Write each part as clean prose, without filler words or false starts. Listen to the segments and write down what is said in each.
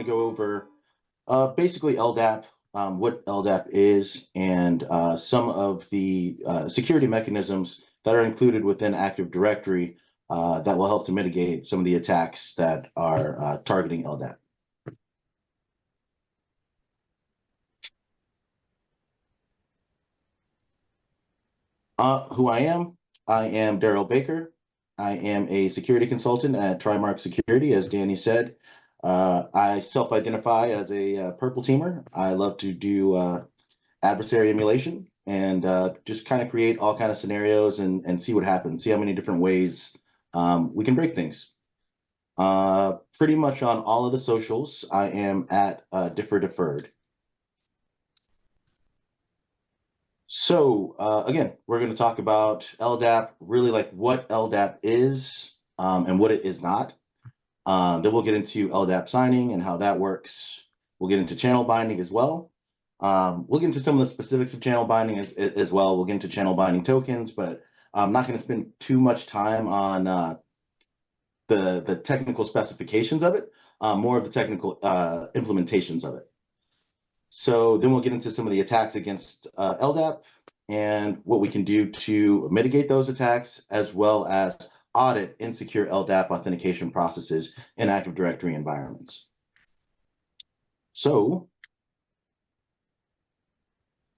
going to go over basically LDAP, what LDAP is, and some of the security mechanisms that are included within Active Directory that will help to mitigate some of the attacks that are targeting LDAP. Who I am Daryl Baker. I am a security consultant at Trimarc Security, as Danny said. I self-identify as a purple teamer. I love to do adversary emulation and just kind of create all kind of scenarios and see what happens, see how many different ways we can break things. Pretty much on all of the socials, I am at Deferred. So again, we're going to talk about LDAP, really like what LDAP is and what it is not. Then we'll get into LDAP signing and how that works. We'll get into channel binding as well. We'll get into some of the specifics of channel binding as well. We'll get into channel binding tokens, but I'm not going to spend too much time on the technical specifications of it, more of the technical implementations of it. So then we'll get into some of the attacks against LDAP and what we can do to mitigate those attacks, as well as audit insecure LDAP authentication processes in Active Directory environments. So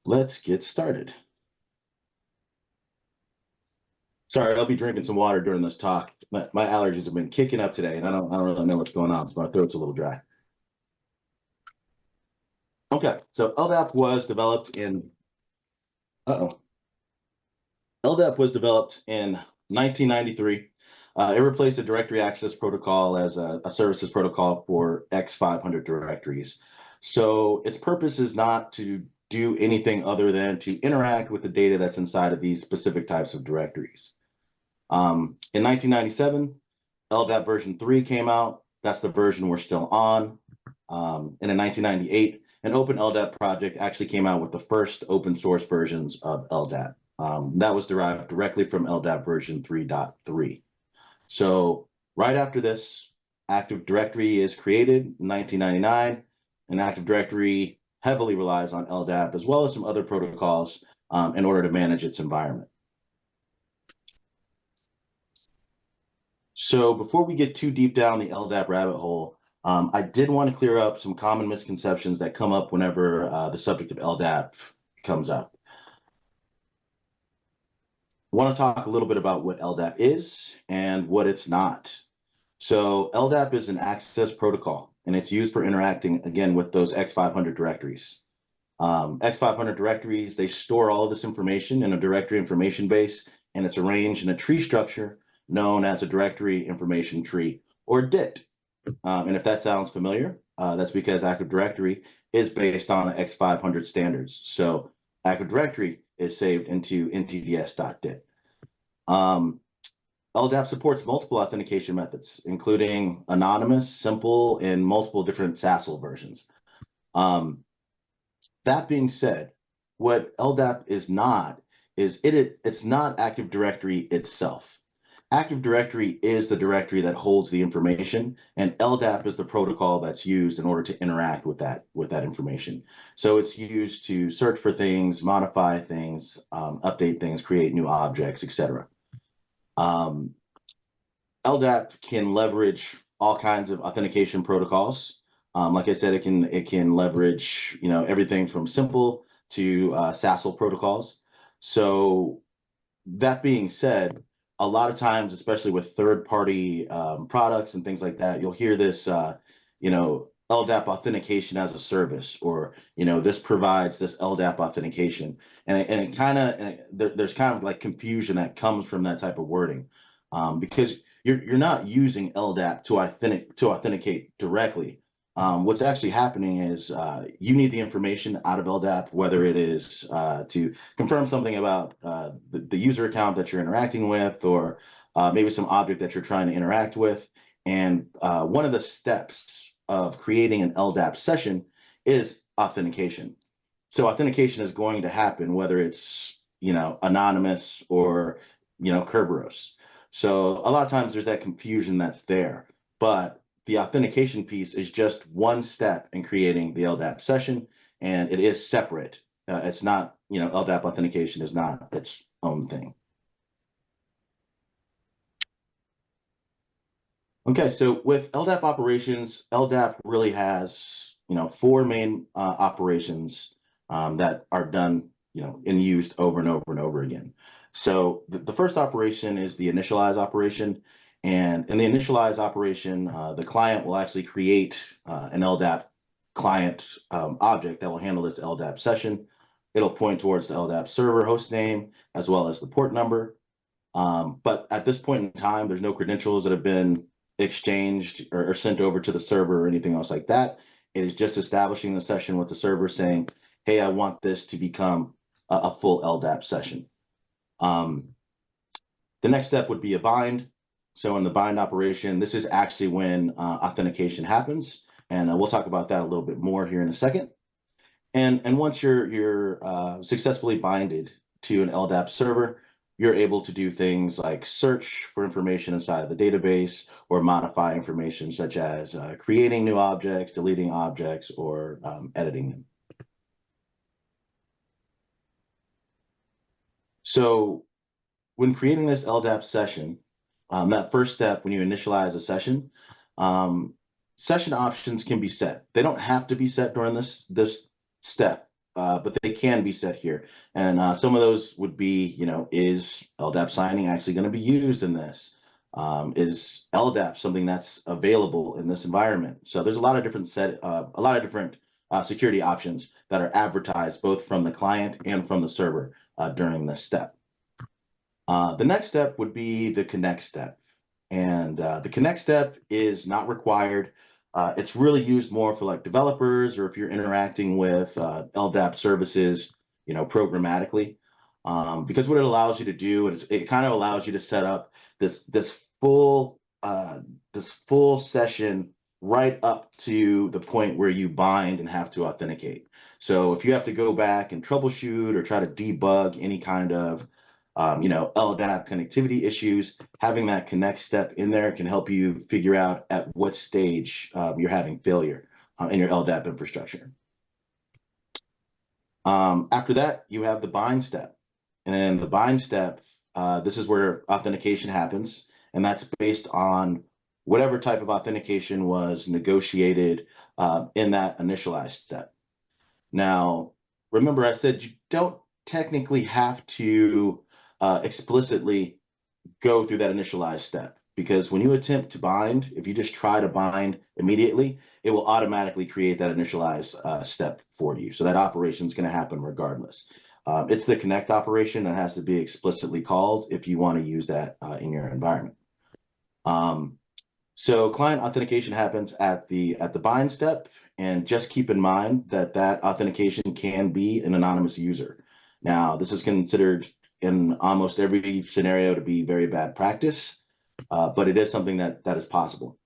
let's get started. Sorry, I'll be drinking some water during this talk. My allergies have been kicking up today, and I don't really know what's going on, so my throat's a little dry. Okay, so LDAP was developed in LDAP was developed in 1993. It replaced a directory access protocol as a services protocol for X500 directories. So its purpose is not to do anything other than to interact with the data that's inside of these specific types of directories. In 1997, LDAP version 3 came out. That's the version we're still on. And in 1998, an open LDAP project actually came out with the first open source versions of LDAP. That was derived directly from LDAP version 3.3. So right after this, Active Directory is created in 1999, and Active Directory heavily relies on LDAP as well as some other protocols in order to manage its environment. So before we get too deep down the LDAP rabbit hole, I did want to clear up some common misconceptions that come up whenever the subject of LDAP comes up. I want to talk a little bit about what LDAP is and what it's not. So LDAP is an access protocol, and it's used for interacting, again, with those X500 directories. X500 directories, they store all of this information in a directory information base, and it's arranged in a tree structure known as a directory information tree, or DIT. And if that sounds familiar, that's because Active Directory is based on X500 standards. So Active Directory is saved into ntds.dit. LDAP supports multiple authentication methods, including anonymous, simple, and multiple different SASL versions. That being said, what LDAP is not is it's not Active Directory itself. Active Directory is the directory that holds the information, and LDAP is the protocol that's used in order to interact with that information. So it's used to search for things, modify things, update things, create new objects, etc. LDAP can leverage all kinds of authentication protocols. Like I said, it can leverage everything from simple to SASL protocols. So that being said, a lot of times, especially with third-party products and things like that, you'll hear this, LDAP authentication as a service, or this provides this LDAP authentication, and it kind of there's kind of like confusion that comes from that type of wording, because you're not using LDAP to authenticate directly. What's actually happening is you need the information out of LDAP, whether it is to confirm something about the user account that you're interacting with, or maybe some object that you're trying to interact with. And one of the steps of creating an LDAP session is authentication. So authentication is going to happen whether it's anonymous or Kerberos. So a lot of times there's that confusion that's there. But the authentication piece is just one step in creating the LDAP session, and it is separate. It's not, LDAP authentication is not its own thing. Okay, so with LDAP operations, LDAP really has, four main operations that are done, and used over and over and over again. So the first operation is the initialize operation. And in the initialize operation, the client will actually create an LDAP client object that will handle this LDAP session. It'll point towards the LDAP server host name as well as the port number. But at this point in time, there's no credentials that have been exchanged or sent over to the server or anything else like that. It is just establishing the session with the server saying, hey, I want this to become a full LDAP session. The next step would be a bind. So in the bind operation, this is actually when authentication happens. And we'll talk about that a little bit more here in a second. And once you're successfully binded to an LDAP server, you're able to do things like search for information inside of the database or modify information such as creating new objects, deleting objects, or editing them. So when creating this LDAP session, that first step, when you initialize a session, session options can be set. They don't have to be set during this step, but they can be set here. And some of those would be, is LDAP signing actually going to be used in this? Is LDAP something that's available in this environment? So there's a lot of different security options that are advertised both from the client and from the server during this step. The next step would be the connect step. And the connect step is not required. It's really used more for like developers or if you're interacting with LDAP services, programmatically. Because what it allows you to do is it kind of allows you to set up this full session right up to the point where you bind and have to authenticate. So if you have to go back and troubleshoot or try to debug any kind of LDAP connectivity issues, having that connect step in there can help you figure out at what stage you're having failure in your LDAP infrastructure. After that, you have the bind step. And then the bind step, this is where authentication happens. And that's based on whatever type of authentication was negotiated in that initialized step. Now, remember I said you don't technically have to explicitly go through that initialized step, because when you attempt to bind, if you just try to bind immediately, it will automatically create that initialized step for you. So that operation is going to happen regardless. It's the connect operation that has to be explicitly called if you want to use that in your environment. So client authentication happens at the bind step, and just keep in mind that that authentication can be an anonymous user. Now, this is considered in almost every scenario to be very bad practice, but it is something that is possible.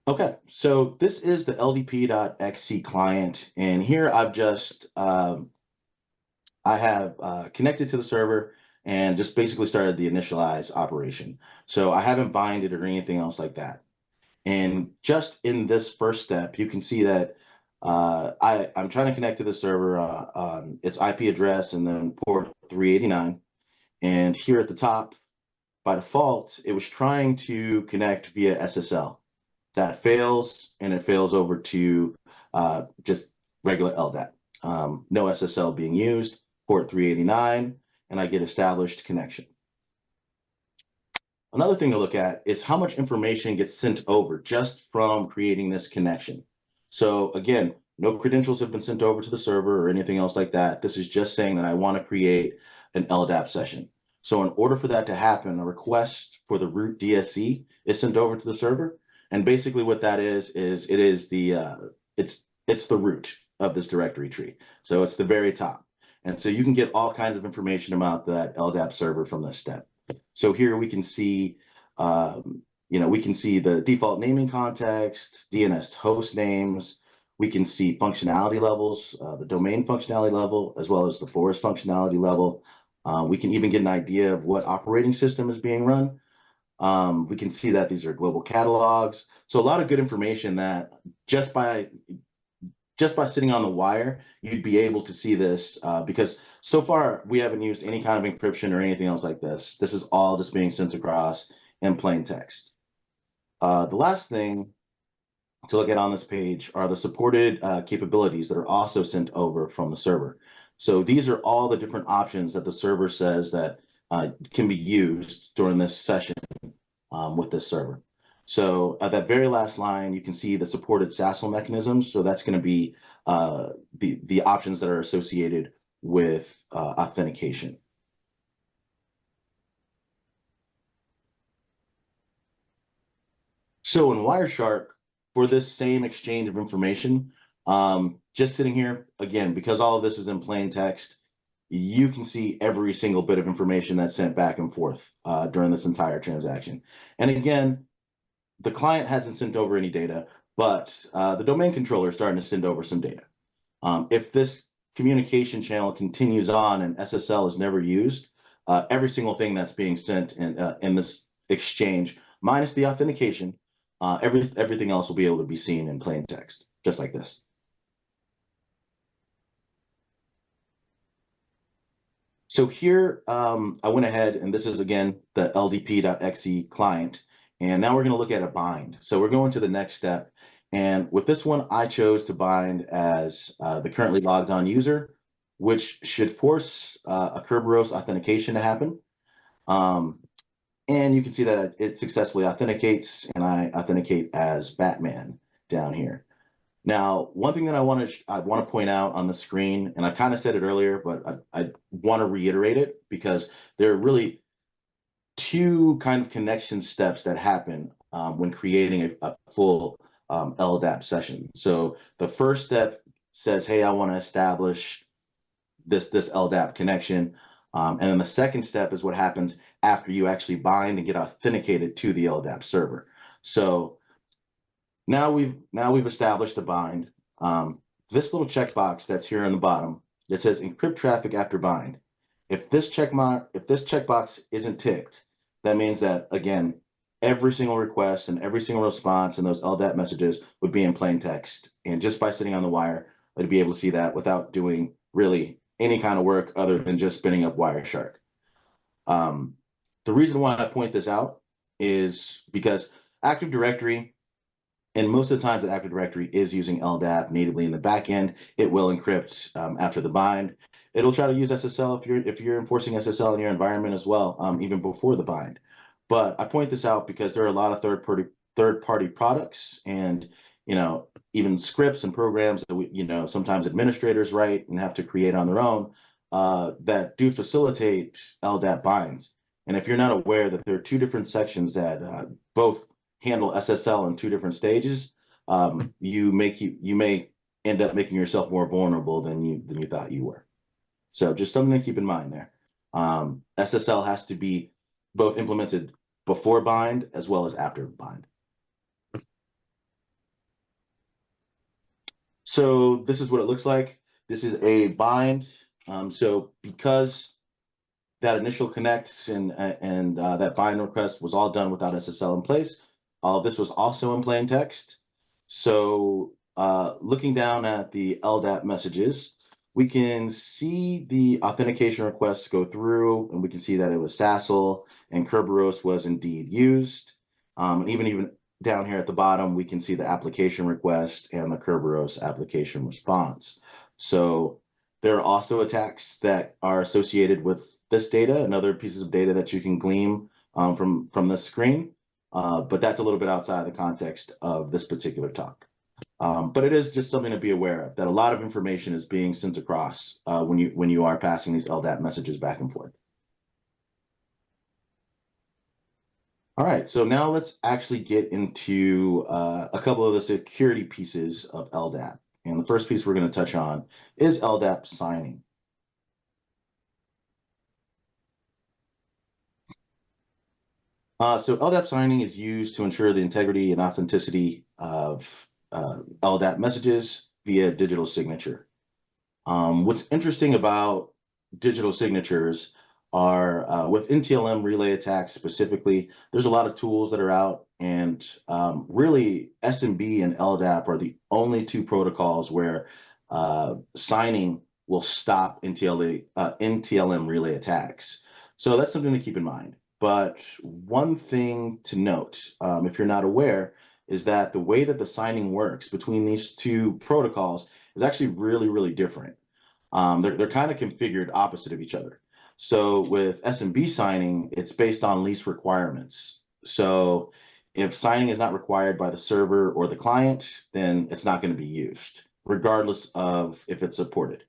Okay, so this is the ldp.xc client, and here I've just I have connected to the server and just basically started the initialize operation. So I haven't binded or anything else like that. And just in this first step, you can see that I'm trying to connect to the server on its IP address and then port 389. And here at the top, by default, it was trying to connect via SSL. That fails, and it fails over to just regular LDAP. No SSL being used, port 389, and I get established connection. Another thing to look at is how much information gets sent over just from creating this connection. So again, no credentials have been sent over to the server or anything else like that. This is just saying that I want to create an LDAP session. So in order for that to happen, a request for the root DSC is sent over to the server. And basically what that is it is the it's the root of this directory tree. So it's the very top. And so you can get all kinds of information about that LDAP server from this step. So here we can see, we can see the default naming context, DNS host names. We can see functionality levels, the domain functionality level, as well as the forest functionality level. We can even get an idea of what operating system is being run. We can see that these are global catalogs. So a lot of good information that just by sitting on the wire, you'd be able to see this because so far we haven't used any kind of encryption or anything else like this. This is all just being sent across in plain text. The last thing to look at on this page are the supported capabilities that are also sent over from the server. So these are all the different options that the server says that can be used during this session with this server. So at that very last line, you can see the supported SASL mechanisms. So that's going to be the options that are associated with authentication. So in Wireshark, for this same exchange of information, just sitting here, again, because all of this is in plain text, you can see every single bit of information that's sent back and forth during this entire transaction. And again, the client hasn't sent over any data, but the domain controller is starting to send over some data. If this communication channel continues on and SSL is never used, every single thing that's being sent in this exchange, minus the authentication, everything else will be able to be seen in plain text, just like this. So here, I went ahead, and this is, again, the ldp.exe client. And now we're going to look at a bind. So we're going to the next step. And with this one, I chose to bind as the currently logged on user, which should force a Kerberos authentication to happen. And you can see that it successfully authenticates, and I authenticate as Batman down here. Now, one thing that I want to point out on the screen, and I kind of said it earlier, but I want to reiterate it because there are really two kind of connection steps that happen when creating a full LDAP session. So the first step says, hey, I want to establish this LDAP connection. And then the second step is what happens after you actually bind and get authenticated to the LDAP server. So now we've established a bind. This little checkbox that's here on the bottom that says encrypt traffic after bind. If this checkbox isn't ticked, that means that, again, every single request and every single response in those LDAP messages would be in plain text. And just by sitting on the wire, I'd be able to see that without doing really any kind of work other than just spinning up Wireshark. The reason why I point this out is because Active Directory, and most of the times that Active Directory is using LDAP natively in the backend, it will encrypt after the bind. It'll try to use SSL if you're enforcing SSL in your environment as well, even before the bind. But I point this out because there are a lot of third-party products and even scripts and programs that sometimes administrators write and have to create on their own that do facilitate LDAP binds. And if you're not aware that there are two different sections that both handle SSL in two different stages, you may end up making yourself more vulnerable than you thought you were. So just something to keep in mind there. SSL has to be both implemented before bind as well as after bind. So this is what it looks like. This is a bind. So because that initial connect and that bind request was all done without SSL in place, all of this was also in plain text. So looking down at the LDAP messages, we can see the authentication requests go through, and we can see that it was SASL and Kerberos was indeed used. And even down here at the bottom, we can see the application request and the Kerberos application response. So there are also attacks that are associated with this data and other pieces of data that you can glean from this screen. But that's a little bit outside the context of this particular talk. But it is just something to be aware of, that a lot of information is being sent across when you are passing these LDAP messages back and forth. All right, so now let's actually get into a couple of the security pieces of LDAP. And the first piece we're going to touch on is LDAP signing. So LDAP signing is used to ensure the integrity and authenticity of LDAP messages via digital signature. What's interesting about digital signatures are with NTLM relay attacks specifically. There's a lot of tools that are out, and really SMB and LDAP are the only two protocols where signing will stop NTLM relay attacks. So that's something to keep in mind. But one thing to note, if you're not aware, is that the way that the signing works between these two protocols is actually really, really different. They're kind of configured opposite of each other. So with SMB signing, it's based on lease requirements. So if signing is not required by the server or the client, then it's not going to be used, regardless of if it's supported.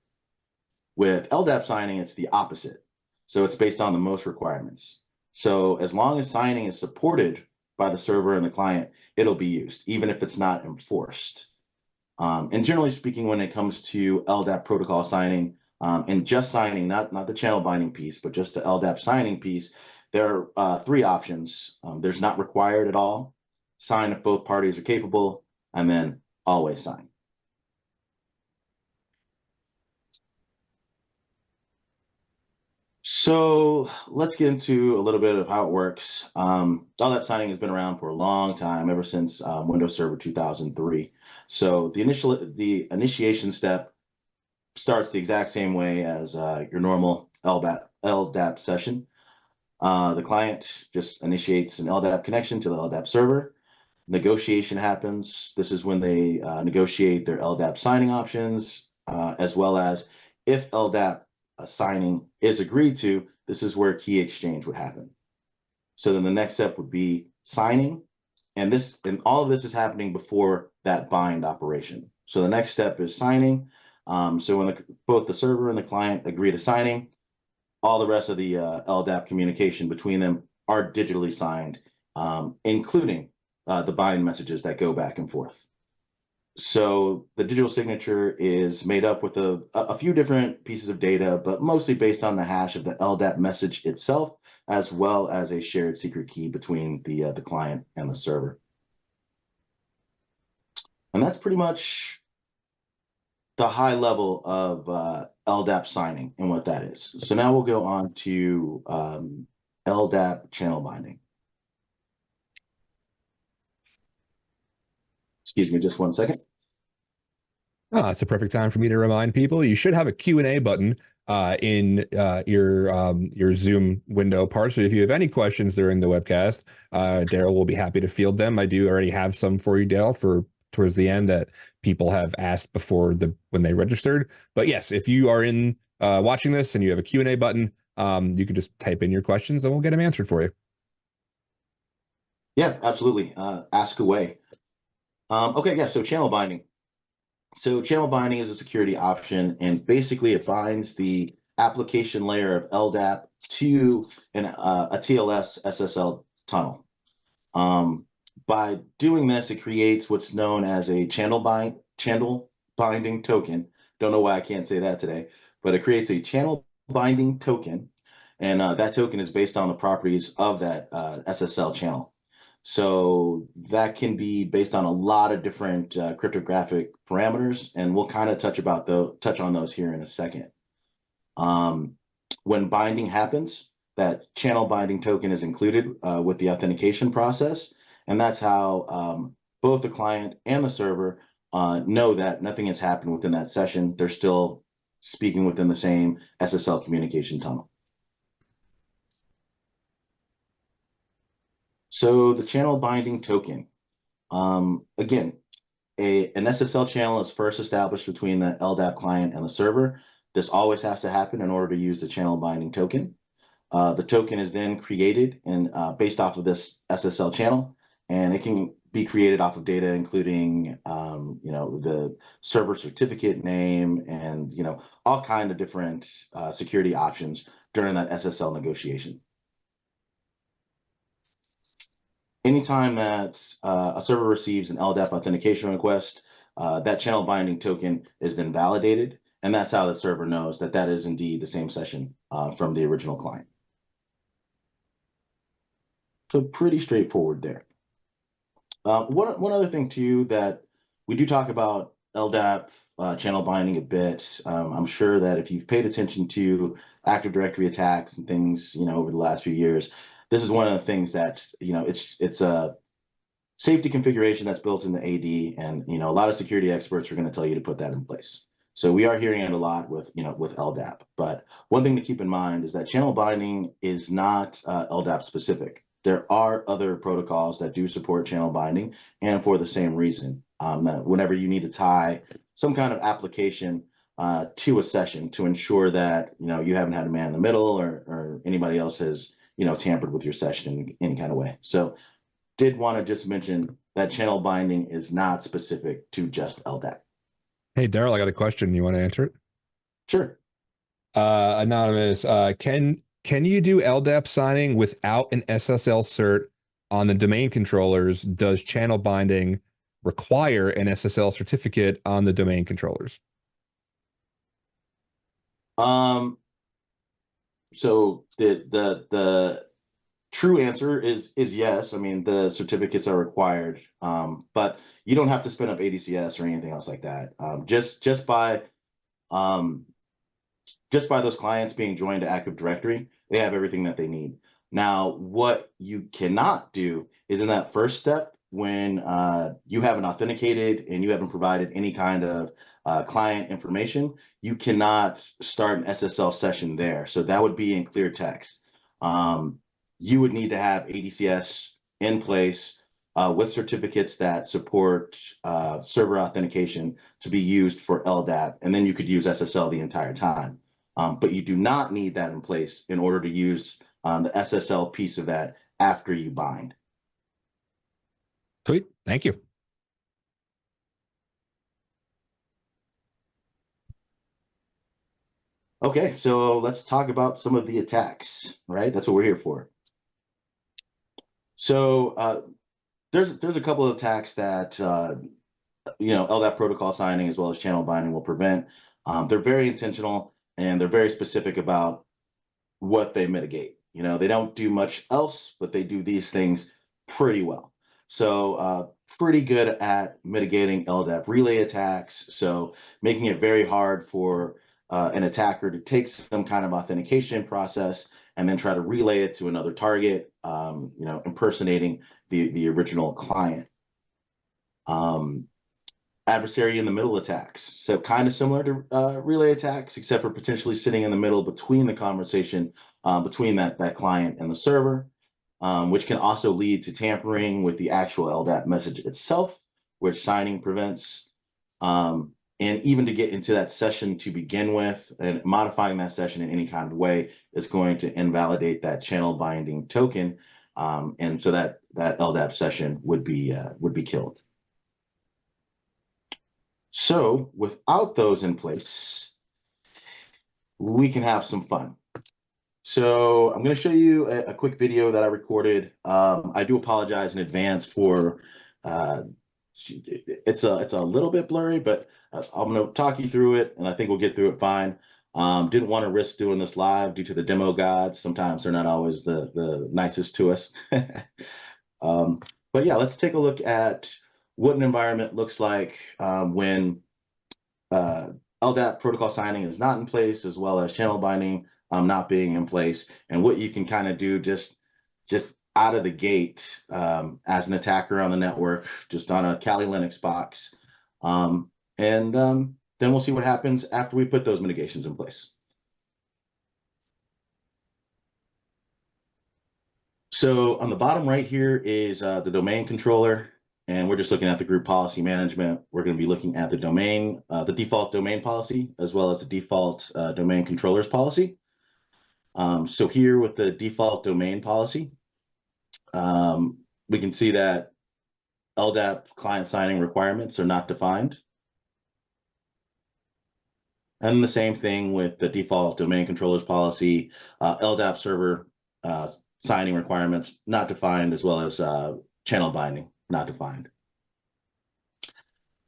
With LDAP signing, it's the opposite. So it's based on the most requirements. So as long as signing is supported by the server and the client, it'll be used, even if it's not enforced. And generally speaking, when it comes to LDAP protocol signing, and just signing, not the channel binding piece, but just the LDAP signing piece, there are three options. There's not required at all, sign if both parties are capable, and then always sign. So let's get into a little bit of how it works. LDAP signing has been around for a long time, ever since Windows Server 2003. So the initiation step starts the exact same way as your normal LDAP session. The client just initiates an LDAP connection to the LDAP server. Negotiation happens. This is when they negotiate their LDAP signing options, as well as if LDAP signing is agreed to, this is where key exchange would happen. So then the next step would be signing, and all of this is happening before that bind operation. So the next step is signing. So when both the server and the client agree to signing, all the rest of the LDAP communication between them are digitally signed, including the bind messages that go back and forth. So the digital signature is made up with a few different pieces of data, but mostly based on the hash of the LDAP message itself, as well as a shared secret key between the client and the server. And that's pretty much the high level of LDAP signing and what that is. So now we'll go on to LDAP channel binding. Excuse me, just one second. It's a perfect time for me to remind people you should have a Q&A button in your Zoom window part. So if you have any questions during the webcast, Daryl will be happy to field them. I do already have some for you, Daryl, for towards the end that people have asked before when they registered. But yes, if you are in watching this and you have a Q&A button, you can just type in your questions and we'll get them answered for you. Yeah, absolutely. Ask away. Okay, yeah, so channel binding. So channel binding is a security option, and basically it binds the application layer of LDAP to a TLS SSL tunnel. By doing this, it creates what's known as a channel binding token. Don't know why I can't say that today, but it creates a channel binding token, and that token is based on the properties of that SSL channel. So that can be based on a lot of different cryptographic parameters, and we'll kind of touch on those here in a second. When binding happens, that channel binding token is included with the authentication process, and that's how both the client and the server know that nothing has happened within that session. They're still speaking within the same SSL communication tunnel. So the channel binding token, again, an SSL channel is first established between the LDAP client and the server. This always has to happen in order to use the channel binding token. The token is then created and based off of this SSL channel, and it can be created off of data, including the server certificate name and all kind of different security options during that SSL negotiation. Anytime that a server receives an LDAP authentication request, that channel binding token is then validated, and that's how the server knows that that is indeed the same session from the original client. So pretty straightforward there. One other thing too that we do talk about LDAP channel binding a bit. I'm sure that if you've paid attention to Active Directory attacks and things, over the last few years, this is one of the things that, it's a safety configuration that's built into AD, and a lot of security experts are going to tell you to put that in place. So we are hearing it a lot with with LDAP. But one thing to keep in mind is that channel binding is not LDAP specific. There are other protocols that do support channel binding, and for the same reason, that whenever you need to tie some kind of application to a session to ensure that you haven't had a man in the middle, or anybody else has tampered with your session in any kind of way. So did want to just mention that channel binding is not specific to just LDAP. Hey, Daryl, I got a question. You want to answer it? Sure. Anonymous, can you do LDAP signing without an SSL cert on the domain controllers? Does channel binding require an SSL certificate on the domain controllers? So the true answer is yes. I mean, the certificates are required, but you don't have to spin up ADCS or anything else like that. Um, just by those clients being joined to Active Directory, they have everything that they need. Now, what you cannot do is in that first step, when you haven't authenticated and you haven't provided any kind of client information, you cannot start an SSL session there. So that would be in clear text. You would need to have ADCS in place with certificates that support server authentication to be used for LDAP, and then you could use SSL the entire time. But you do not need that in place in order to use the SSL piece of that after you bind. Sweet. Thank you. Okay, so let's talk about some of the attacks, right? That's what we're here for. So there's a couple of attacks that LDAP protocol signing as well as channel binding will prevent. They're very intentional and they're very specific about what they mitigate. They don't do much else, but they do these things pretty well. So pretty good at mitigating LDAP relay attacks. So making it very hard for an attacker to take some kind of authentication process and then try to relay it to another target, impersonating the original client. Adversary in the middle attacks. So kind of similar to relay attacks, except for potentially sitting in the middle between the conversation between that client and the server, which can also lead to tampering with the actual LDAP message itself, which signing prevents. And even to get into that session to begin with, and modifying that session in any kind of way is going to invalidate that channel binding token, and so that LDAP session would be killed. So without those in place, we can have some fun. So I'm going to show you a quick video that I recorded. I do apologize in advance for it's a little bit blurry, but I'm going to talk you through it, and I think we'll get through it fine. Didn't want to risk doing this live due to the demo gods. Sometimes they're not always the nicest to us. But yeah, let's take a look at what an environment looks like when LDAP protocol signing is not in place, as well as channel binding not being in place, and what you can kind of do just out of the gate as an attacker on the network, just on a Kali Linux box. And then we'll see what happens after we put those mitigations in place. So on the bottom right here is the domain controller, and we're just looking at the group policy management. We're going to be looking at the domain, the default domain policy, as well as the default domain controllers policy. So here with the default domain policy, we can see that LDAP client signing requirements are not defined. And the same thing with the default domain controllers policy, LDAP server signing requirements not defined, as well as channel binding not defined.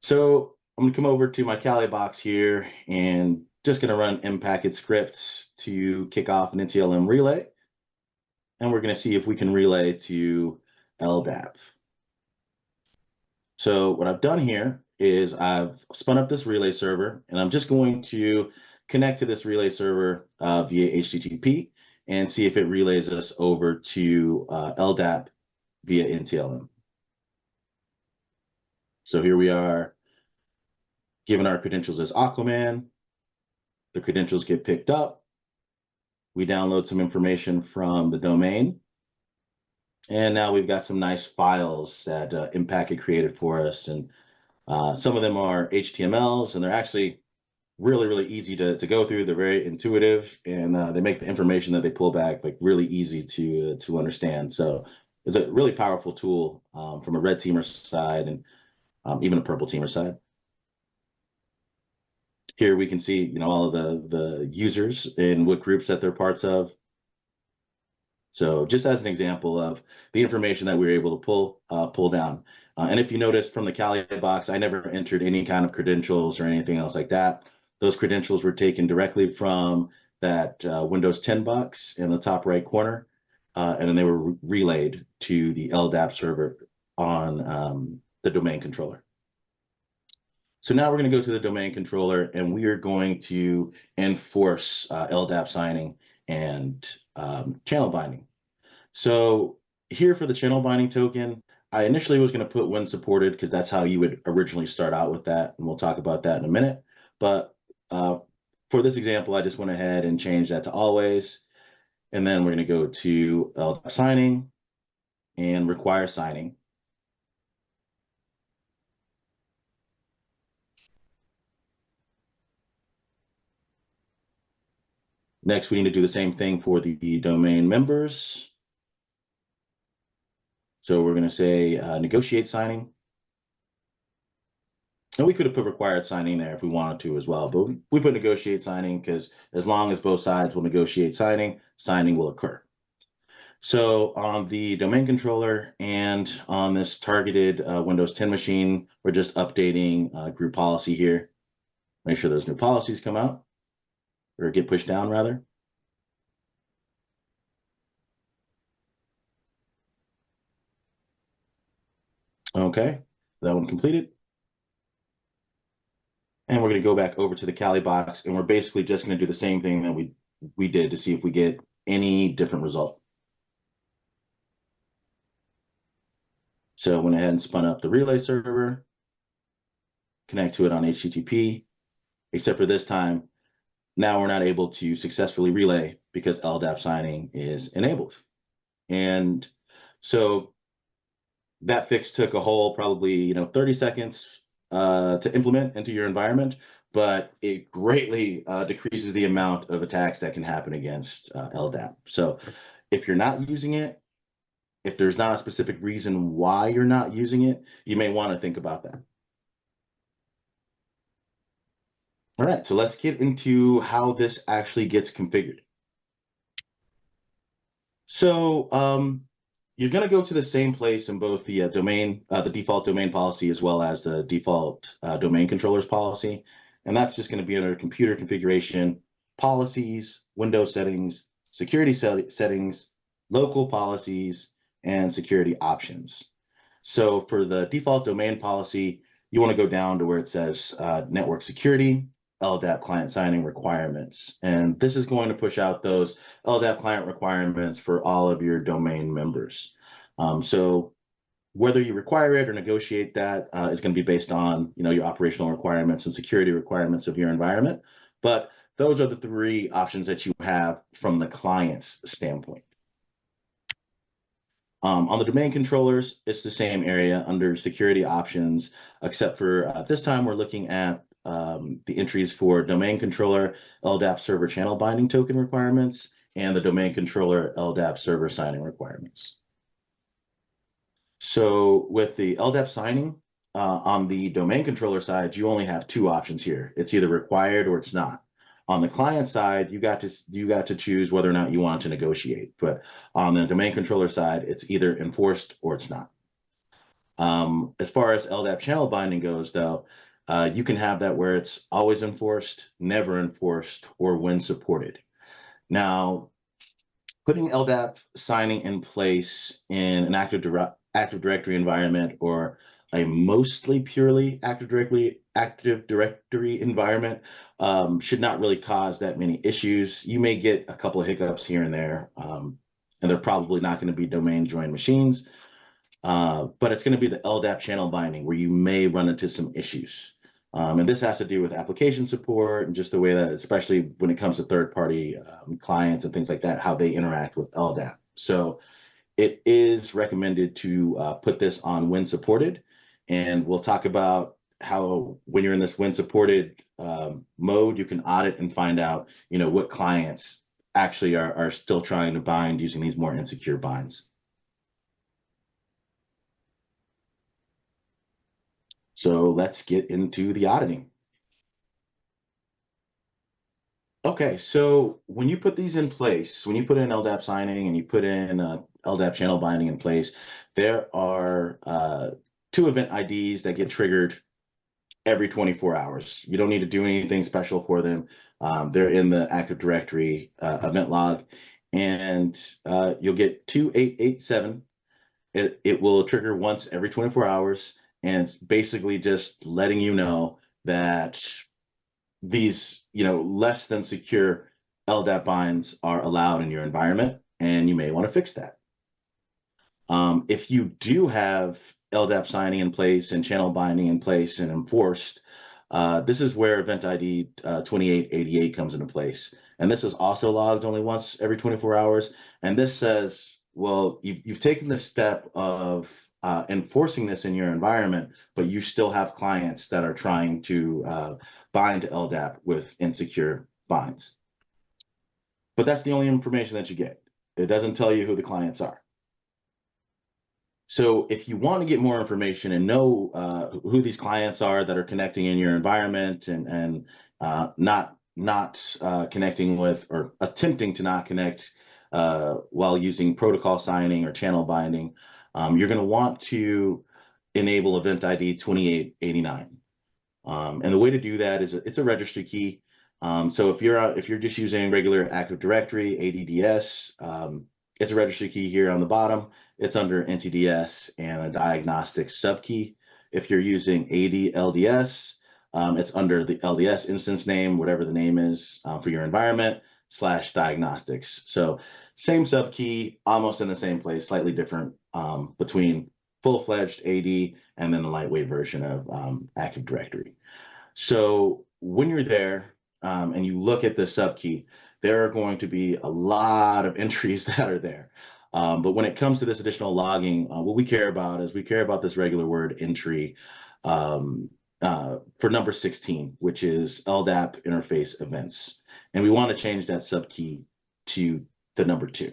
So I'm gonna come over to my Kali box here and just gonna run mpackage script to kick off an NTLM relay. And we're gonna see if we can relay to LDAP. So what I've done here is I've spun up this relay server, and I'm just going to connect to this relay server via HTTP and see if it relays us over to LDAP via NTLM. So here we are, given our credentials as Aquaman. The credentials get picked up. We download some information from the domain. And now we've got some nice files that Impact had created for us. And some of them are HTMLs, and they're actually really, really easy to go through. They're very intuitive, and they make the information that they pull back like really easy to understand. So it's a really powerful tool from a red teamer side and even a purple teamer side. Here we can see, all of the users and what groups that they're parts of. So just as an example of the information that we were able to pull down. And if you notice from the Kali box, I never entered any kind of credentials or anything else like that. Those credentials were taken directly from that Windows 10 box in the top right corner, and then they were relayed to the LDAP server on the domain controller. So now we're going to go to the domain controller, and we are going to enforce LDAP signing and channel binding. So here for the channel binding token, I initially was going to put when supported because that's how you would originally start out with that, and we'll talk about that in a minute. But for this example, I just went ahead and changed that to always, and then we're going to go to LDAP signing and require signing. Next, we need to do the same thing for the domain members. So we're going to say negotiate signing. And we could have put required signing there if we wanted to as well, but we put negotiate signing because as long as both sides will negotiate signing, signing will occur. So on the domain controller and on this targeted Windows 10 machine, we're just updating group policy here. Make sure those new policies come out or get pushed down rather. Okay, that one completed. And we're going to go back over to the Kali box, and we're basically just going to do the same thing that we did to see if we get any different result. So I went ahead and spun up the relay server, connect to it on HTTP, except for this time, now we're not able to successfully relay because LDAP signing is enabled. And so that fix took a whole probably 30 seconds to implement into your environment, but it greatly decreases the amount of attacks that can happen against LDAP. So if you're not using it, if there's not a specific reason why you're not using it, you may want to think about that. All right, so let's get into how this actually gets configured. So you're going to go to the same place in both the the default domain policy as well as the default domain controllers policy. And that's just going to be under computer configuration, policies, Windows settings, security settings, local policies, and security options. So for the default domain policy, you want to go down to where it says network security, LDAP client signing requirements. And this is going to push out those LDAP client requirements for all of your domain members. So whether you require it or negotiate that is going to be based on your operational requirements and security requirements of your environment. But those are the three options that you have from the client's standpoint. On the domain controllers, it's the same area under security options, except for this time we're looking at the entries for domain controller LDAP server channel binding token requirements and the domain controller LDAP server signing requirements. So with the LDAP signing on the domain controller side, you only have two options here. It's either required or it's not. On the client side, you got to choose whether or not you want to negotiate. But on the domain controller side, it's either enforced or it's not. As far as LDAP channel binding goes, though, you can have that where it's always enforced, never enforced, or when supported. Now, putting LDAP signing in place in an Active Directory environment or a mostly purely Active Directory environment should not really cause that many issues. You may get a couple of hiccups here and there, and they're probably not going to be domain joined machines, but it's going to be the LDAP channel binding where you may run into some issues. And this has to do with application support and just the way that, especially when it comes to third-party clients and things like that, how they interact with LDAP. So it is recommended to put this on when supported, and we'll talk about how when you're in this when supported mode, you can audit and find out, what clients actually are still trying to bind using these more insecure binds. So let's get into the auditing. Okay, so when you put these in place, when you put in LDAP signing and you put in LDAP channel binding in place, there are 2 event IDs that get triggered every 24 hours. You don't need to do anything special for them. They're in the Active Directory event log, and you'll get 2887. It will trigger once every 24 hours, and it's basically just letting you know that these, less than secure LDAP binds are allowed in your environment, and you may want to fix that. If you do have LDAP signing in place and channel binding in place and enforced, this is where event ID 2888 comes into place. And this is also logged only once every 24 hours. And this says, well, you've taken the step of enforcing this in your environment, but you still have clients that are trying to bind to LDAP with insecure binds. But that's the only information that you get. It doesn't tell you who the clients are. So if you want to get more information and know who these clients are that are connecting in your environment and not connecting with or attempting to not connect while using protocol signing or channel binding, you're going to want to enable event ID 2889. And the way to do that is it's a registry key. So if you're just using regular Active Directory ADDS, it's a registry key here on the bottom. It's under NTDS and a diagnostics subkey. If you're using AD-LDS, it's under the LDS instance name, whatever the name is for your environment, /diagnostics. So same subkey, almost in the same place, slightly different between full-fledged AD and then the lightweight version of Active Directory. So when you're there and you look at the subkey, there are going to be a lot of entries that are there. But when it comes to this additional logging, what we care about is we care about this regular word entry for number 16, which is LDAP interface events. And we want to change that subkey to the number 2.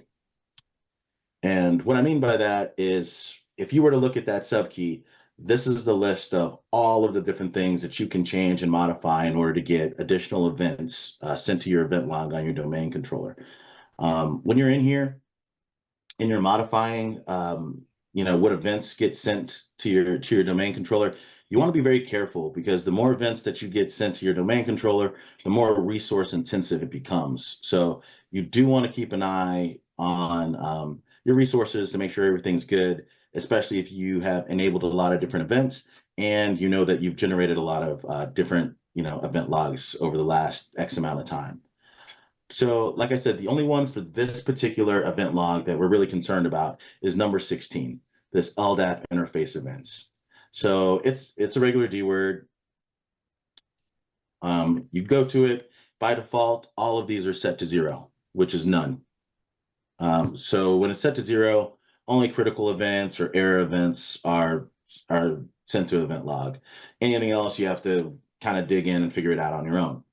And what I mean by that is if you were to look at that subkey, this is the list of all of the different things that you can change and modify in order to get additional events sent to your event log on your domain controller. When you're in here and you're modifying, what events get sent to your domain controller, you want to be very careful because the more events that you get sent to your domain controller, the more resource intensive it becomes. So you do want to keep an eye on your resources to make sure everything's good, especially if you have enabled a lot of different events and you know that you've generated a lot of different event logs over the last X amount of time. So like I said, the only one for this particular event log that we're really concerned about is number 16, this LDAP interface events. So it's a regular D word. You go to it, by default, all of these are set to 0, which is none. So when it's set to 0, only critical events or error events are sent to the event log. Anything else, you have to kind of dig in and figure it out on your own.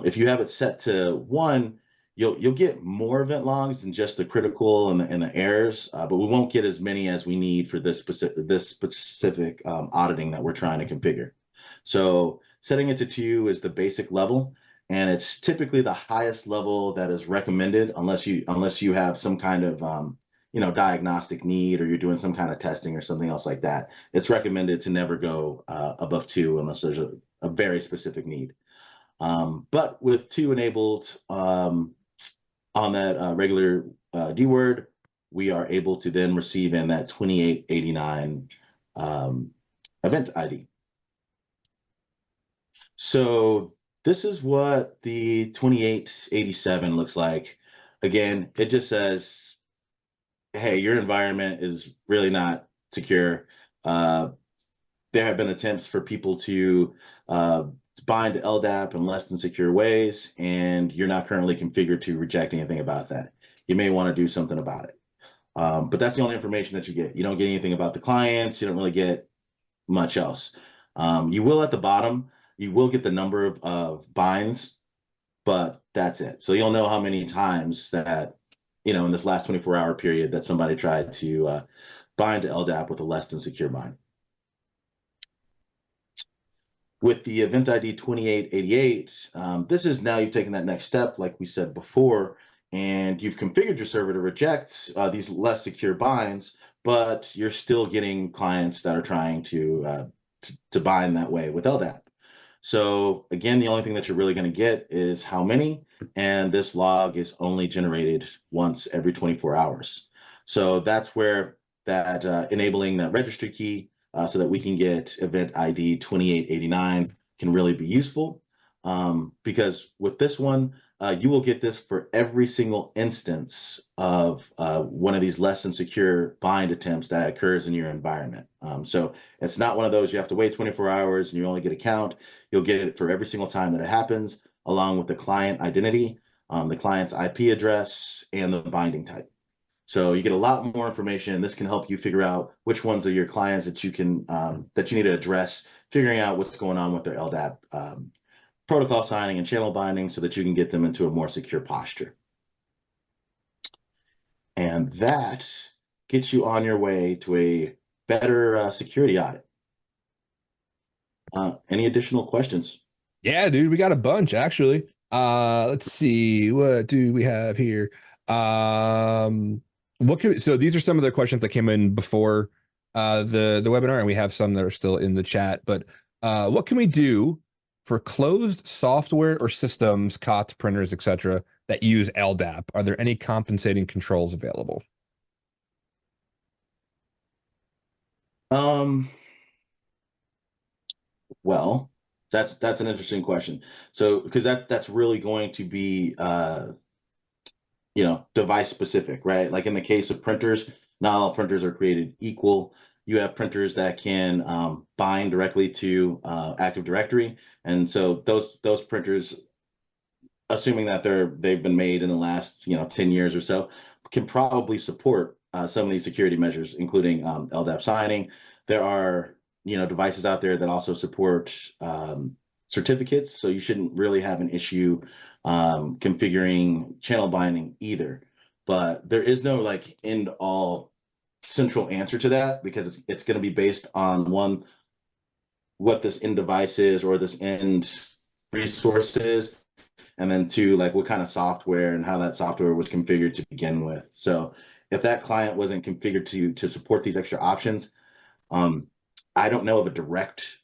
If you have it set to 1, you'll get more event logs than just the critical and the errors, but we won't get as many as we need for this specific auditing that we're trying to configure. So setting it to 2 is the basic level, and it's typically the highest level that is recommended unless you have some kind of diagnostic need or you're doing some kind of testing or something else like that. It's recommended to never go above 2 unless there's a very specific need. But with 2 enabled on that regular D word, we are able to then receive in that 2889 event ID. So this is what the 2887 looks like. Again, it just says, hey, your environment is really not secure. Uh, there have been attempts for people to uh, bind to LDAP in less than secure ways, and you're not currently configured to reject anything about that. You may want to do something about it. But that's the only information that you get. You don't get anything about the clients. You don't really get much else. You will at the bottom, you will get the number of binds, but that's it. So you'll know how many times that, in this last 24-hour period that somebody tried to bind to LDAP with a less than secure bind. With the event ID 2888, this is now you've taken that next step, like we said before, and you've configured your server to reject these less secure binds, but you're still getting clients that are trying to bind that way with LDAP. So again, the only thing that you're really going to get is how many, and this log is only generated once every 24 hours. So that's where that enabling that registry key so that we can get event ID 2889 can really be useful, because with this one, you will get this for every single instance of one of these less than secure bind attempts that occurs in your environment. So it's not one of those you have to wait 24 hours and you only get a count. You'll get it for every single time that it happens, along with the client identity, the client's IP address, and the binding type. So you get a lot more information, and this can help you figure out which ones are your clients that you can that you need to address, figuring out what's going on with their LDAP protocol signing and channel binding so that you can get them into a more secure posture. And that gets you on your way to a better security audit. Any additional questions? Yeah, dude, we got a bunch actually. Let's see, what do we have here? So these are some of the questions that came in before the webinar, and we have some that are still in the chat. But what can we do for closed software or systems, COTS, printers, etc., that use LDAP? Are there any compensating controls available? Well, that's an interesting question. So because that's really going to be device specific, right? Like in the case of printers, not all printers are created equal. You have printers that can bind directly to Active Directory, and so those printers, assuming that they've been made in the last 10 years or so, can probably support some of these security measures, including LDAP signing. There are devices out there that also support certificates, so you shouldn't really have an issue configuring channel binding either. But there is no like end all central answer to that, because it's going to be based on one, what this end device is or this end resource is, and then two, like what kind of software and how that software was configured to begin with. So if that client wasn't configured to support these extra options, I don't know of a direct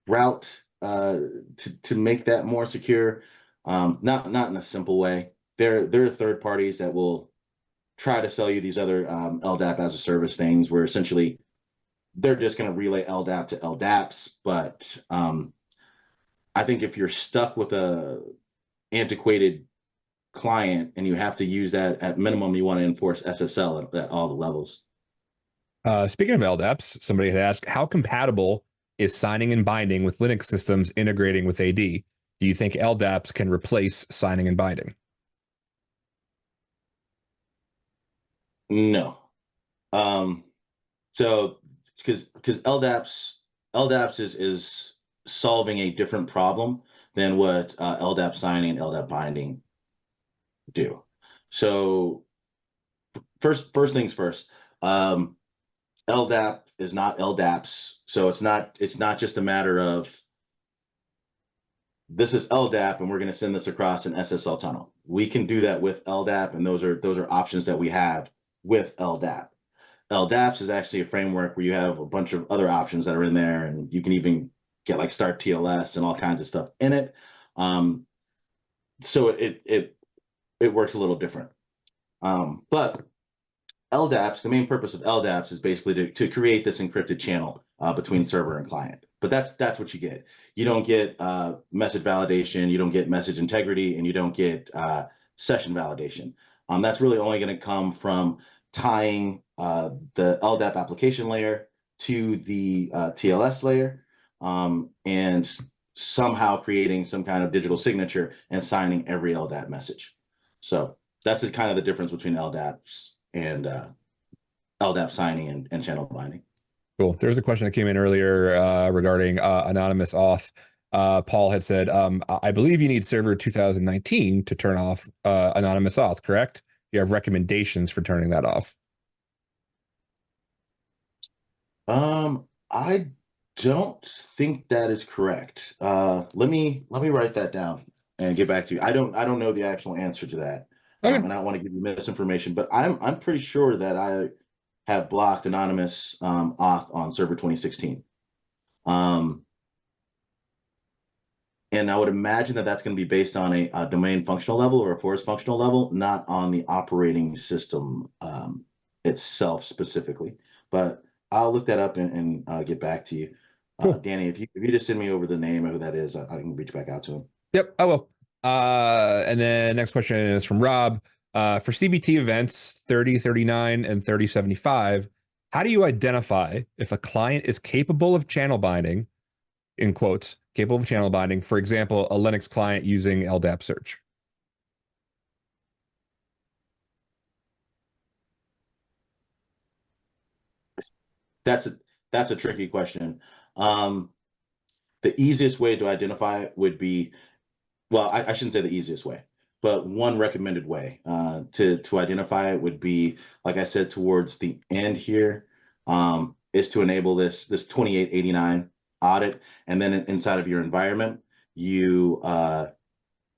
route to make that more secure. Not in a simple way. There are third parties that will try to sell you these other LDAP as a service things, where essentially they're just going to relay LDAP to LDAPS. But I think if you're stuck with a antiquated client and you have to use that, at minimum you want to enforce SSL at all the levels. Speaking of LDAPs, somebody had asked, how compatible is signing and binding with Linux systems integrating with AD? Do you think LDAPs can replace signing and binding? No. So because LDAPS is solving a different problem than what LDAP signing and LDAP binding do. So first things first, LDAP is not LDAPS. So it's not just a matter of this is LDAP and we're going to send this across an SSL tunnel. We can do that with LDAP, and those are options that we have with LDAP. LDAPS is actually a framework where you have a bunch of other options that are in there, and you can even get like start TLS and all kinds of stuff in it. So it works a little different. But LDAPS, the main purpose of LDAPS is basically to create this encrypted channel between server and client. But that's what you get. You don't get message validation, you don't get message integrity, and you don't get session validation. That's really only going to come from tying the LDAP application layer to the TLS layer, and somehow creating some kind of digital signature and signing every LDAP message. So that's kind of the difference between LDAPs and LDAP signing and channel binding. Cool. There was a question that came in earlier regarding anonymous auth. Paul had said, I believe you need server 2019 to turn off anonymous auth, correct? You have recommendations for turning that off. I don't think that is correct. Let me write that down and get back to you. I don't know the actual answer to that. Okay. And I don't want to give you misinformation, but I'm pretty sure that I have blocked anonymous auth on server 2016. And I would imagine that that's going to be based on a domain functional level or a forest functional level, not on the operating system itself specifically. But I'll look that up and get back to you. Cool. Danny, if you just send me over the name of who that is, I can reach back out to him. Yep, I will. And then next question is from Rob. For CBT events 30, 39, and 3075, how do you identify if a client is capable of channel binding, in quotes, capable of channel binding, for example, a Linux client using LDAP search? That's a tricky question. The easiest way to identify it would be, well, I shouldn't say the easiest way, but one recommended way to identify it would be, like I said, towards the end here, is to enable this 2889 audit, and then inside of your environment, you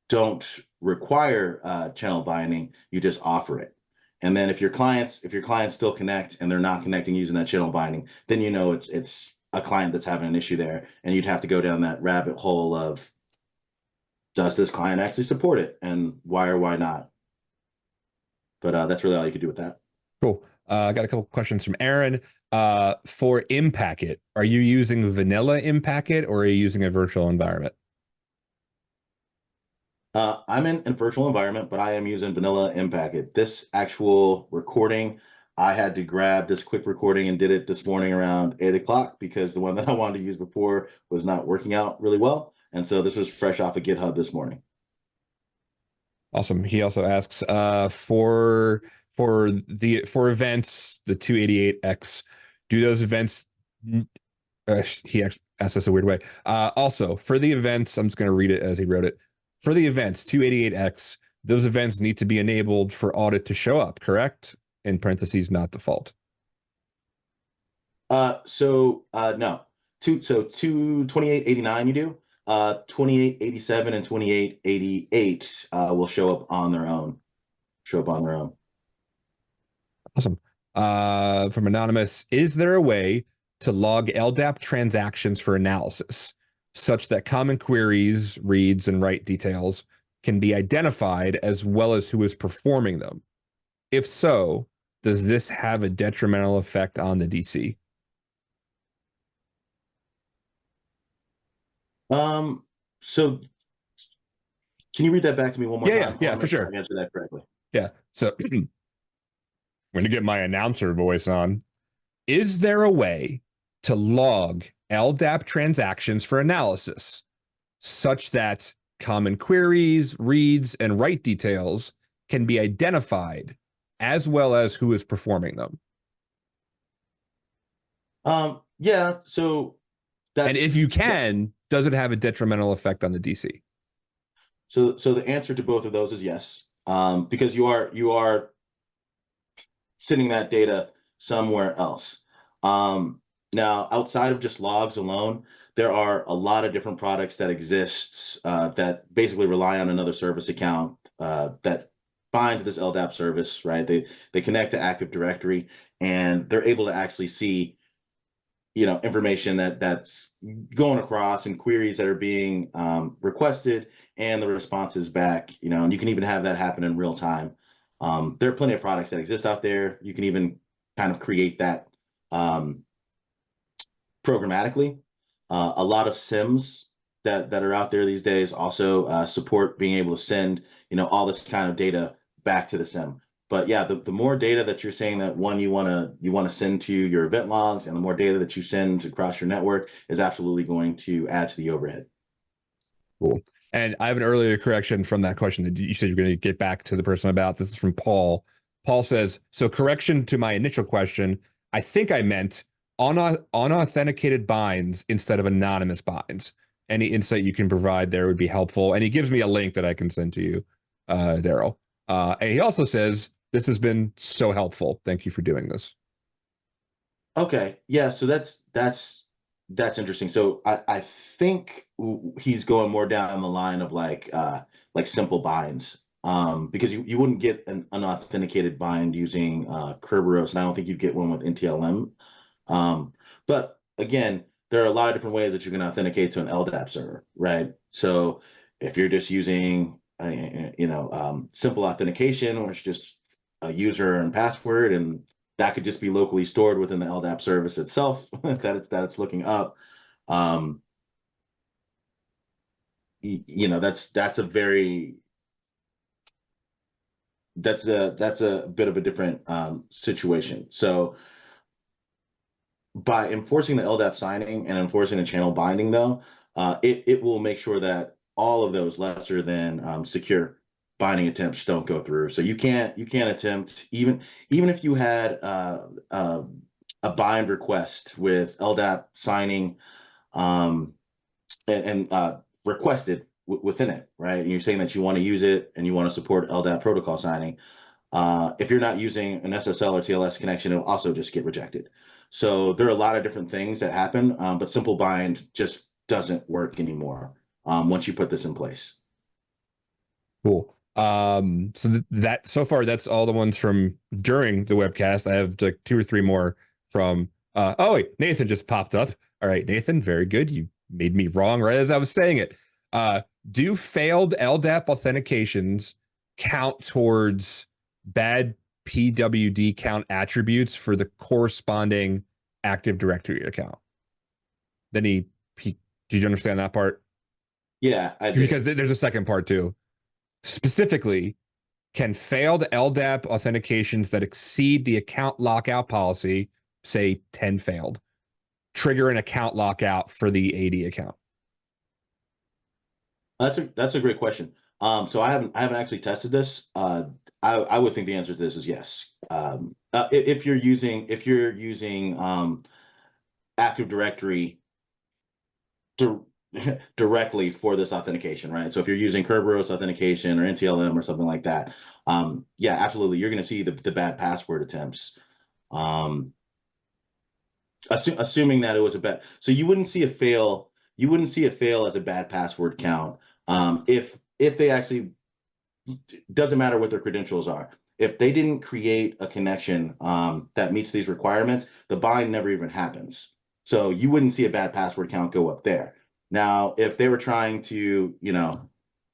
don't require channel binding, you just offer it. And then if your clients still connect and they're not connecting using that channel binding, then you know it's a client that's having an issue there, and you'd have to go down that rabbit hole of, does this client actually support it, and why or why not? But that's really all you could do with that. Cool. I got a couple questions from Aaron. For Impacket, are you using vanilla Impacket or are you using a virtual environment? I'm in a virtual environment, but I am using vanilla Impacket. This actual recording, I had to grab this quick recording and did it this morning around 8 o'clock because the one that I wanted to use before was not working out really well. And so this was fresh off of GitHub this morning. Awesome. He also asks for events, the 288X, do those events, he asked us a weird way. Also, for the events, I'm just going to read it as he wrote it. For the events, 288X, those events need to be enabled for audit to show up, correct? In parentheses, not default. No. 2889 you do. 2887 and 2888 will show up on their own. Awesome. From Anonymous, is there a way to log LDAP transactions for analysis such that common queries, reads, and write details can be identified as well as who is performing them? If so, does this have a detrimental effect on the DC? So can you read that back to me one more time? Yeah, for sure. Answer that correctly. Yeah. So I'm going to get my announcer voice on. Is there a way to log LDAP transactions for analysis such that common queries, reads, and write details can be identified as well as who is performing them? Yeah, so and if you can, does it have a detrimental effect on the DC? So the answer to both of those is yes, because you are sending that data somewhere else. Now, outside of just logs alone, there are a lot of different products that exist that basically rely on another service account that binds this LDAP service, right? They connect to Active Directory, and they're able to actually see, information that's going across and queries that are being requested and the responses back, and you can even have that happen in real time. There are plenty of products that exist out there. You can even kind of create that programmatically. A lot of SIMs that are out there these days also support being able to send, all this kind of data back to the SIM. But yeah, the more data that you're saying that you want to send to your event logs, and the more data that you send across your network is absolutely going to add to the overhead. Cool. And I have an earlier correction from that question that you said you're going to get back to the person about. This is from Paul. Paul says, so correction to my initial question, I think I meant unauthenticated binds instead of anonymous binds. Any insight you can provide there would be helpful. And he gives me a link that I can send to you, Daryl. And he also says, this has been so helpful. Thank you for doing this. Okay. Yeah. So that's interesting. So I think he's going more down the line of like simple binds. Because you wouldn't get an unauthenticated bind using Kerberos, and I don't think you'd get one with NTLM. But again, there are a lot of different ways that you can authenticate to an LDAP server, right? So if you're just using, simple authentication, where it's just a user and password, and that could just be locally stored within the LDAP service itself that it's looking up. Um, that's a bit of a different situation. So by enforcing the LDAP signing and enforcing the channel binding, though, it will make sure that all of those lesser than secure binding attempts don't go through. So you can't attempt, even if you had a bind request with LDAP signing and requested within it, right? And you're saying that you want to use it and you want to support LDAP protocol signing. If you're not using an SSL or TLS connection, it'll also just get rejected. So there are a lot of different things that happen, but simple bind just doesn't work anymore once you put this in place. Cool. So that so far that's all the ones from during the webcast. I have like 2 or 3 more from oh wait, Nathan just popped up. All right, Nathan, very good. You made me wrong right as I was saying it. Do failed LDAP authentications count towards bad PWD count attributes for the corresponding Active Directory account? Then did you understand that part? Yeah, I did. Because there's a second part too. Specifically, can failed LDAP authentications that exceed the account lockout policy, say 10 failed, trigger an account lockout for the AD account? That's a great question. So I haven't actually tested this. I would think the answer to this is yes. If you're using Active Directory directly for this authentication, right? So if you're using Kerberos authentication or NTLM or something like that, yeah, absolutely, you're going to see the bad password attempts. Assuming that it was a bad, so you wouldn't see a fail. You wouldn't see a fail as a bad password count if they actually, doesn't matter what their credentials are. If they didn't create a connection that meets these requirements, the bind never even happens. So you wouldn't see a bad password count go up there. Now, if they were trying to,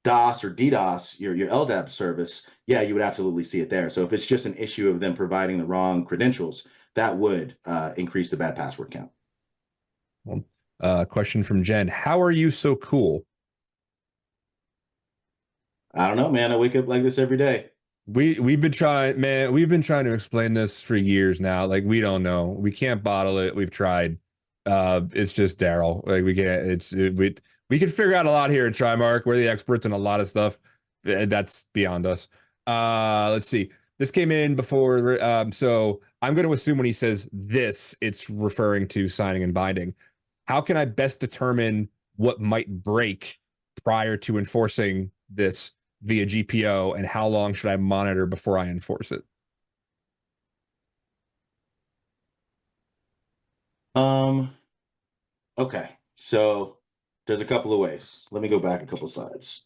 DOS or DDoS your LDAP service, yeah, you would absolutely see it there. So if it's just an issue of them providing the wrong credentials, that would increase the bad password count. Question from Jen. How are you so cool? I don't know, man. I wake up like this every day. We've been trying, man. We've been trying to explain this for years now. Like we don't know. We can't bottle it. We've tried. It's just Daryl. Like we can figure out a lot here at Trimarc. We're the experts in a lot of stuff. That's beyond us. Let's see. This came in before. So I'm going to assume when he says this, it's referring to signing and binding. How can I best determine what might break prior to enforcing this via GPO, and how long should I monitor before I enforce it? Okay. So there's a couple of ways. Let me go back a couple slides.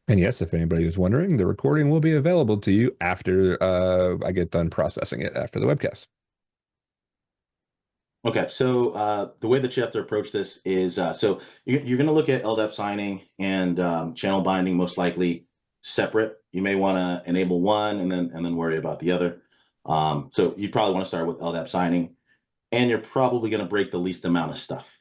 And yes, if anybody is wondering, the recording will be available to you after I get done processing it after the webcast. Okay, so the way that you have to approach this is so you're going to look at LDAP signing and channel binding most likely separate. You may want to enable one and then worry about the other. So you probably want to start with LDAP signing, and you're probably going to break the least amount of stuff.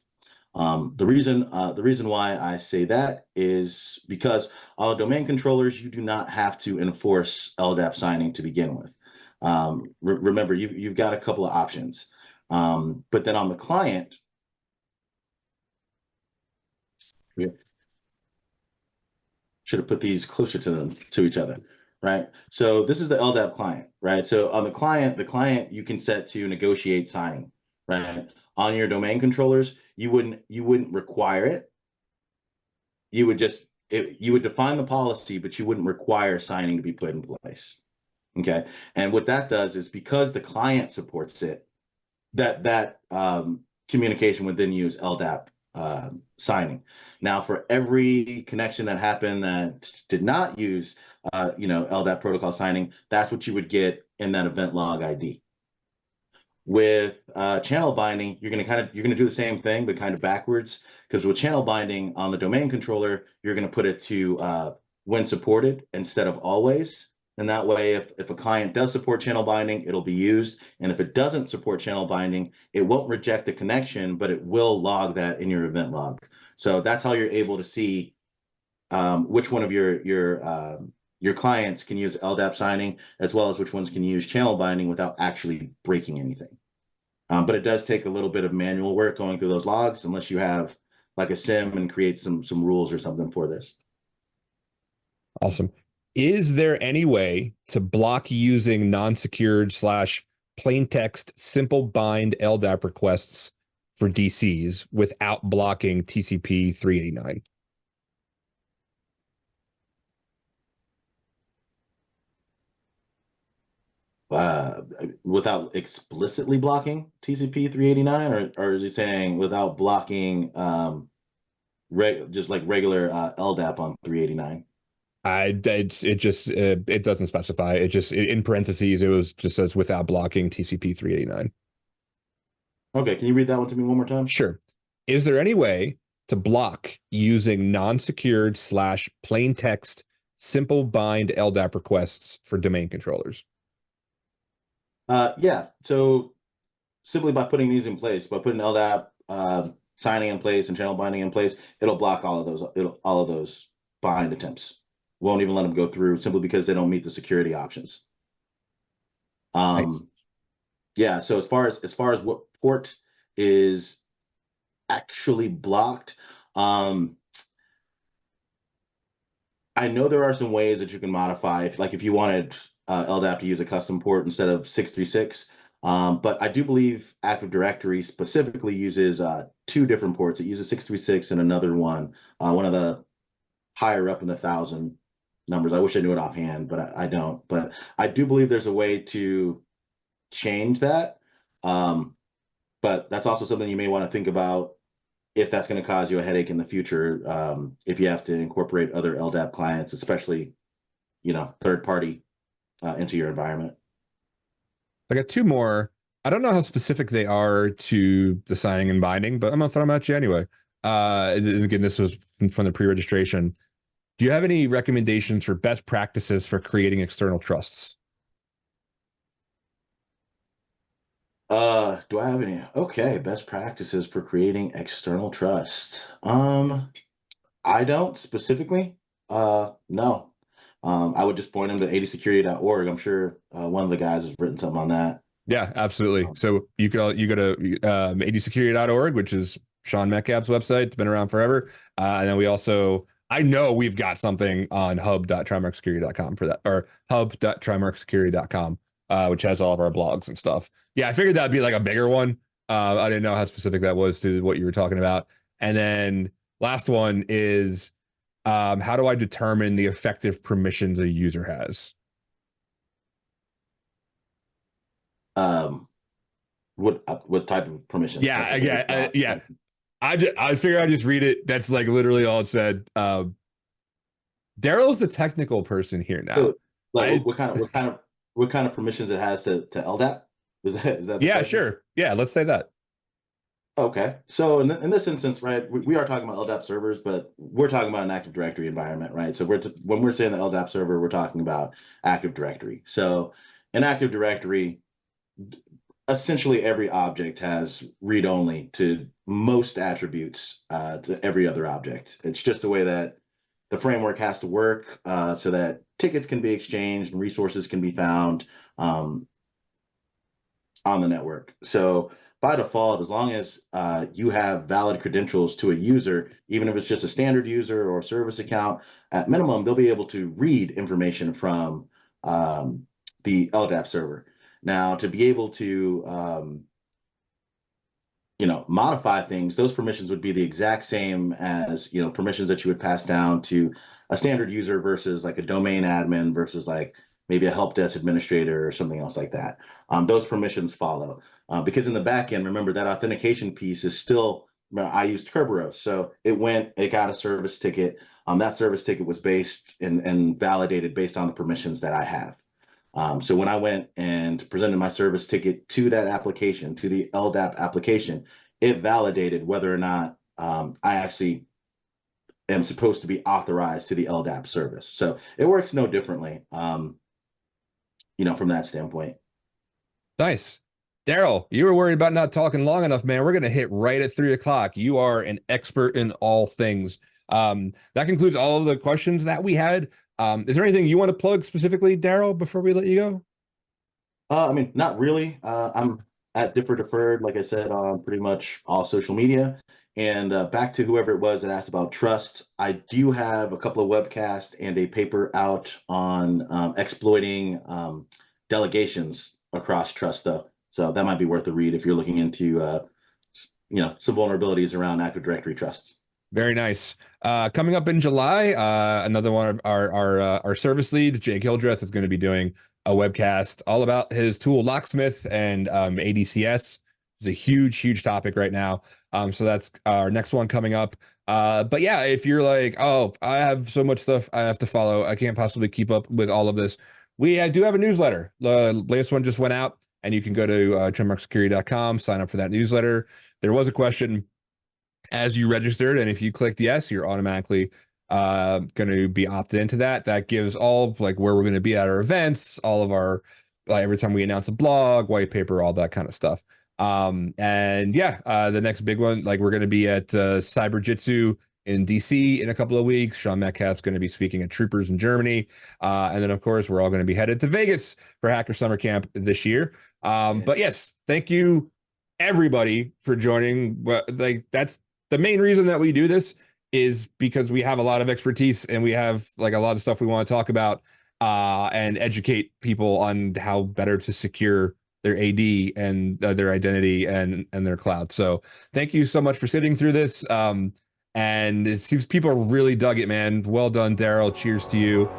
The reason why I say that is because on domain controllers, you do not have to enforce LDAP signing to begin with. Remember, you've got a couple of options. But then on the client, we should have put these closer to each other, right? So this is the LDAP client, right? So on the client you can set to negotiate signing, right? On your domain controllers, you wouldn't require it. You would define the policy, but you wouldn't require signing to be put in place. Okay. And what that does is because the client supports it, that communication would then use LDAP signing. Now, for every connection that happened that did not use, LDAP protocol signing, that's what you would get in that event log ID. With channel binding, you're gonna do the same thing, but kind of backwards. Because with channel binding on the domain controller, you're gonna put it to when supported instead of always. And that way, if a client does support channel binding, it'll be used. And if it doesn't support channel binding, it won't reject the connection, but it will log that in your event log. So that's how you're able to see which one of your clients can use LDAP signing, as well as which ones can use channel binding without actually breaking anything. But it does take a little bit of manual work going through those logs, unless you have like a sim and create some rules or something for this. Awesome. Is there any way to block using non-secured slash plain text simple bind LDAP requests for DCs without blocking TCP 389? Uh, Without explicitly blocking TCP 389, or is he saying without blocking just like regular LDAP on 389? It doesn't specify. In parentheses, it was just says without blocking TCP 389. Okay, can you read that one to me one more time? Sure. Is there any way to block using non-secured slash plain text simple bind LDAP requests for domain controllers? Yeah. So simply by putting these in place, by putting LDAP signing in place and channel binding in place, it'll block all of those. All of those bind attempts. Won't even let them go through simply because they don't meet the security options. Nice. Yeah. So as far as what port is actually blocked, I know there are some ways that you can modify, if you wanted LDAP to use a custom port instead of 636. But I do believe Active Directory specifically uses two different ports. It uses 636 and another one of the higher up in the 1,000 numbers. I wish I knew it offhand, but I don't. But I do believe there's a way to change that. But that's also something you may want to think about if that's going to cause you a headache in the future, if you have to incorporate other LDAP clients, especially, third party into your environment. I got two more. I don't know how specific they are to the signing and binding, but I'm gonna throw them at you anyway. Again, this was from the pre-registration. Do you have any recommendations for best practices for creating external trusts? Do I have any? Okay, best practices for creating external trust. I don't specifically. No. I would just point them to adsecurity.org. I'm sure one of the guys has written something on that. Yeah, absolutely. So you go to adsecurity.org, which is Sean Metcalf's website. It's been around forever. And then I know we've got something on hub.trimarcsecurity.com for that, or hub.trimarcsecurity.com, which has all of our blogs and stuff. Yeah, I figured that'd be like a bigger one. I didn't know how specific that was to what you were talking about. And then last one is, how do I determine the effective permissions a user has? Um, what type of permissions? Yeah. I figure I just read it. That's like literally all it said. Daryl's the technical person here now. So, like, I what kind of permissions it has to LDAP? Is that the Yeah, question? sure. Yeah, let's say that. Okay. So in this instance, right, we are talking about LDAP servers, but we're talking about an Active Directory environment, right? So when we're saying the LDAP server, we're talking about Active Directory. So in Active Directory, essentially every object has read only to most attributes to every other object. It's just the way that the framework has to work so that tickets can be exchanged and resources can be found um, on the network. So by default, as long as you have valid credentials to a user, even if it's just a standard user or a service account, at minimum, they'll be able to read information from the LDAP server. Now, to be able to modify things, those permissions would be the exact same as, permissions that you would pass down to a standard user versus like a domain admin versus like maybe a help desk administrator or something else like that. Those permissions follow. Because in the back end, remember that authentication piece is still, I used Kerberos. So it got a service ticket. That service ticket was based and validated based on the permissions that I have. So when I went and presented my service ticket to that application, to the LDAP application, it validated whether or not I actually am supposed to be authorized to the LDAP service. So it works no differently, from that standpoint. Nice. Daryl, you were worried about not talking long enough, man. We're going to hit right at 3 o'clock. You are an expert in all things. That concludes all of the questions that we had. Is there anything you want to plug specifically, Daryl, before we let you go? Not really. I'm at Differ Deferred, like I said, on pretty much all social media. And back to whoever it was that asked about trust, I do have a couple of webcasts and a paper out on exploiting delegations across trust, though. So that might be worth a read if you're looking into, some vulnerabilities around Active Directory trusts. Very nice. Coming up in July, another one of our service lead, Jake Hildreth, is going to be doing a webcast all about his tool Locksmith and ADCS. It's a huge topic right now. So that's our next one coming up. But yeah, if you're like, oh, I have so much stuff I have to follow, I can't possibly keep up with all of this. We do have a newsletter. The latest one just went out, and you can go to trimarcsecurity.com, sign up for that newsletter. There was a question as you registered, and if you clicked yes, you're automatically going to be opted into that. That gives all like where we're going to be at our events, all of our every time we announce a blog, white paper, all that kind of stuff. And yeah, the next big one, like we're going to be at Cyber Jitsu in DC in a couple of weeks. Sean Metcalf's going to be speaking at Troopers in Germany, and then of course we're all going to be headed to Vegas for Hacker Summer Camp this year. But yes, thank you everybody for joining. Like that's the main reason that we do this is because we have a lot of expertise and we have like a lot of stuff we want to talk about and educate people on how better to secure their AD and their identity and their cloud. So thank you so much for sitting through this. And it seems people really dug it, man. Well done, Daryl. Cheers to you.